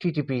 TTP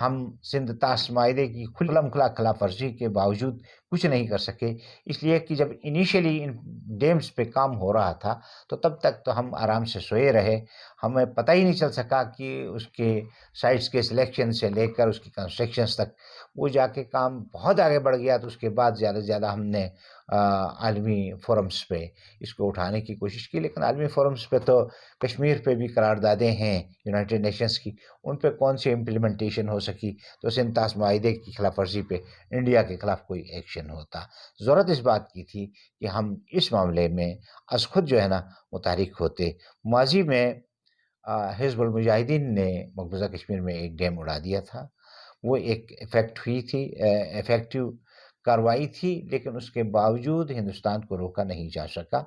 ہم سندھ طاس معاہدے کی کھلم کھلا خلاف ورزی کے باوجود کچھ نہیں کر سکے، اس لیے کہ جب انیشیلی ان ڈیمز پہ کام ہو رہا تھا تو تب تک تو ہم آرام سے سوئے رہے، ہمیں پتہ ہی نہیں چل سکا کہ اس کے سائٹس کے سلیکشن سے لے کر اس کی کنسٹرکشنز تک وہ جا کے کام بہت آگے بڑھ گیا۔ تو اس کے بعد زیادہ سے زیادہ ہم نے عالمی فورمز پہ اس کو اٹھانے کی کوشش کی، لیکن عالمی فورمز پہ تو کشمیر پہ بھی قراردادیں ہیں یونائٹڈ نیشنز کی، ان پہ کون سی امپلیمنٹیشن ہو سکی؟ تو سندھ طاس معاہدے کی خلاف ورزی پہ انڈیا کے خلاف کوئی ایکشن ہوتا۔ ضرورت اس بات کی تھی کہ ہم اس معاملے میں از خود جو ہے نا متحرک ہوتے۔ ماضی میں حزب المجاہدین نے مقبوضہ کشمیر میں ایک ڈیم اڑا دیا تھا، وہ ایک افیکٹو کارروائی تھی، لیکن اس کے باوجود ہندوستان کو روکا نہیں جا سکا۔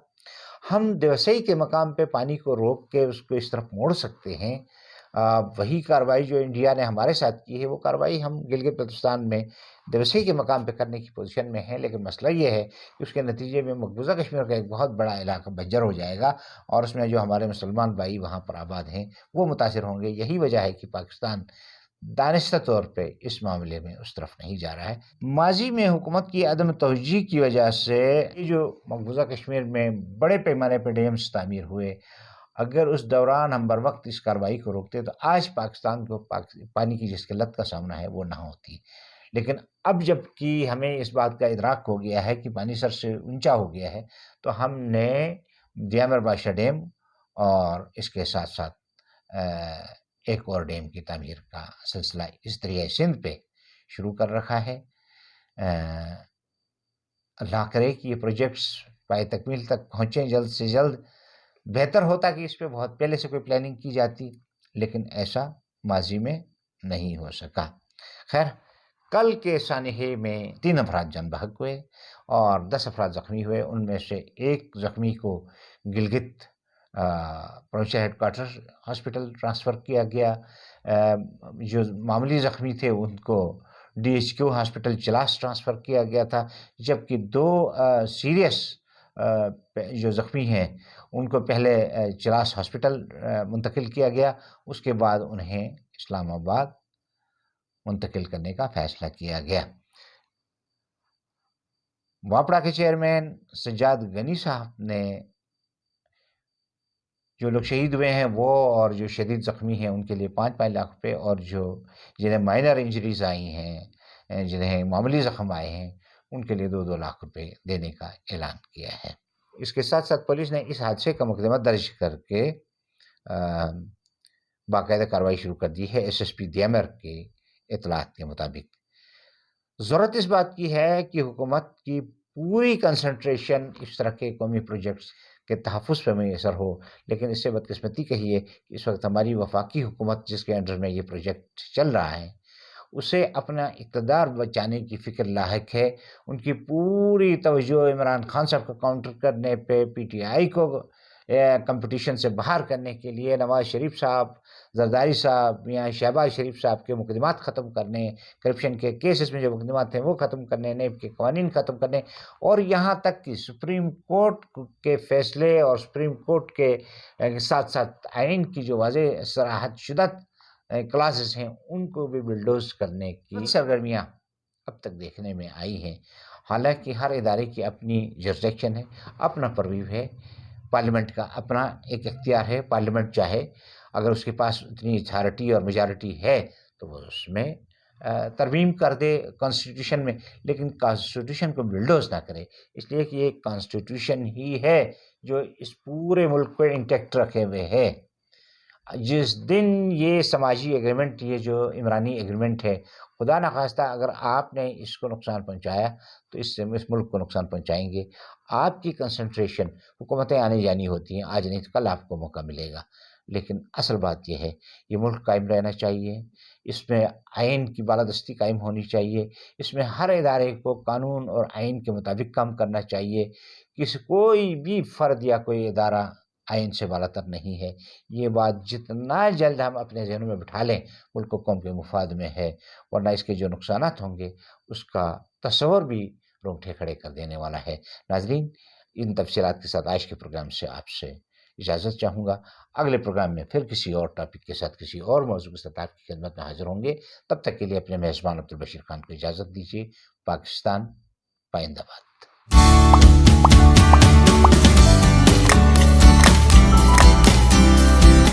ہم دیوسئی کے مقام پہ پانی کو روک کے اس کو اس طرف موڑ سکتے ہیں، وہی کارروائی جو انڈیا نے ہمارے ساتھ کی ہے وہ کارروائی ہم گلگت بلتستان میں دیوسئی کے مقام پہ کرنے کی پوزیشن میں ہیں، لیکن مسئلہ یہ ہے کہ اس کے نتیجے میں مقبوضہ کشمیر کا ایک بہت بڑا علاقہ بنجر ہو جائے گا، اور اس میں جو ہمارے مسلمان بھائی وہاں پر آباد ہیں وہ متاثر ہوں گے۔ یہی وجہ ہے کہ پاکستان دانستہ طور پہ اس معاملے میں اس طرف نہیں جا رہا ہے۔ ماضی میں حکومت کی عدم توجہی کی وجہ سے یہ جو مقبوضہ کشمیر میں بڑے پیمانے پہ ڈیمز تعمیر ہوئے، اگر اس دوران ہم بر وقت اس کارروائی کو روکتے تو آج پاکستان کو پانی کی جس قلت کا سامنا ہے وہ نہ ہوتی۔ لیکن اب جب کہ ہمیں اس بات کا ادراک ہو گیا ہے کہ پانی سر سے اونچا ہو گیا ہے، تو ہم نے دیامر بادشاہ ڈیم اور اس کے ساتھ ساتھ ایک اور ڈیم کی تعمیر کا سلسلہ اس دریائے سندھ پہ شروع کر رکھا ہے۔ اللہ کرے کہ یہ پروجیکٹس پائے تکمیل تک پہنچیں جلد سے جلد۔ بہتر ہوتا کہ اس پہ بہت پہلے سے کوئی پلاننگ کی جاتی، لیکن ایسا ماضی میں نہیں ہو سکا۔ خیر، کل کے سانحے میں 3 افراد جان بحق ہوئے اور 10 افراد زخمی ہوئے۔ ان میں سے ایک زخمی کو Gilgit provincial headquarter hospital transfer کیا گیا، جو معمولی زخمی تھے ان کو DHQ ہاسپٹل چلاس ٹرانسفر کیا گیا تھا، جبکہ 2 سیریس جو زخمی ہیں ان کو پہلے چلاس ہاسپٹل منتقل کیا گیا، اس کے بعد انہیں اسلام آباد منتقل کرنے کا فیصلہ کیا گیا۔ واپڑا کے چیئرمین سجاد غنی صاحب نے جو لوگ شہید ہوئے ہیں وہ اور جو شدید زخمی ہیں ان کے لیے 5-5 لاکھ روپے، اور جنہیں مائنر انجریز آئی ہیں، جنہیں معمولی زخم آئے ہیں، ان کے لیے 2-2 لاکھ روپے دینے کا اعلان کیا ہے۔ اس کے ساتھ ساتھ پولیس نے اس حادثے کا مقدمہ درج کر کے باقاعدہ کارروائی شروع کر دی ہے۔ SSP دیامر کے اطلاعات کے مطابق ضرورت اس بات کی ہے کہ حکومت کی پوری کنسنٹریشن اس طرح کے قومی پروجیکٹس کے تحفظ پہ میسر ہو، لیکن اس سے بدقسمتی کہیے کہ اس وقت ہماری وفاقی حکومت جس کے انڈر میں یہ پروجیکٹ چل رہا ہے اسے اپنا اقتدار بچانے کی فکر لاحق ہے۔ ان کی پوری توجہ عمران خان صاحب کو کاؤنٹر کرنے پہ، PTI کو کمپٹیشن سے باہر کرنے کے لیے، نواز شریف صاحب، زرداری صاحب، میاں شہباز شریف صاحب کے مقدمات ختم کرنے، کرپشن کے کیسز میں جو مقدمات ہیں وہ ختم کرنے، نیب کے قوانین ختم کرنے، اور یہاں تک کہ سپریم کورٹ کے فیصلے اور سپریم کورٹ کے ساتھ ساتھ آئین کی جو واضح صراحت شدہ کلاسز ہیں ان کو بھی بلڈوز کرنے کی سرگرمیاں اب تک دیکھنے میں آئی ہیں۔ حالانکہ ہر ادارے کی اپنی جرسڈکشن ہے، اپنا پرویو ہے، پارلیمنٹ کا اپنا ایک اختیار ہے۔ پارلیمنٹ چاہے اگر اس کے پاس اتنی اتھارٹی اور میجارٹی ہے تو وہ اس میں ترمیم کر دے کانسٹیٹیوشن میں، لیکن کانسٹیٹیوشن کو بلڈوز نہ کرے، اس لیے کہ یہ کانسٹیٹیوشن ہی ہے جو اس پورے ملک کو انٹیکٹ رکھے ہوئے ہے۔ جس دن یہ سماجی ایگریمنٹ، یہ جو عمرانی ایگریمنٹ ہے، خدا نخواستہ اگر آپ نے اس کو نقصان پہنچایا تو اس سے اس ملک کو نقصان پہنچائیں گے۔ آپ کی کنسنٹریشن، حکومتیں آنے جانی ہوتی ہیں، آج نہیں تو کل آپ کو موقع ملے گا، لیکن اصل بات یہ ہے یہ ملک قائم رہنا چاہیے، اس میں آئین کی بالادستی قائم ہونی چاہیے، اس میں ہر ادارے کو قانون اور آئین کے مطابق کام کرنا چاہیے، کوئی بھی فرد یا کوئی ادارہ آئین سے بالاتر نہیں ہے۔ یہ بات جتنا جلد ہم اپنے ذہنوں میں بٹھا لیں ملک و قوم کے مفاد میں ہے، ورنہ اس کے جو نقصانات ہوں گے اس کا تصور بھی رونگٹے کھڑے کر دینے والا ہے۔ ناظرین، ان تفصیلات کے ساتھ آج کے پروگرام سے آپ سے اجازت چاہوں گا. اگلے پروگرام میں پھر کسی اور ٹاپک کے ساتھ کسی اور موضوع کے ساتھ آپ کی خدمت میں حاضر ہوں گے. تب تک کے لیے اپنے میزبان عبدالبشیر خان کو اجازت دیجیے. پاکستان پائندہ باد.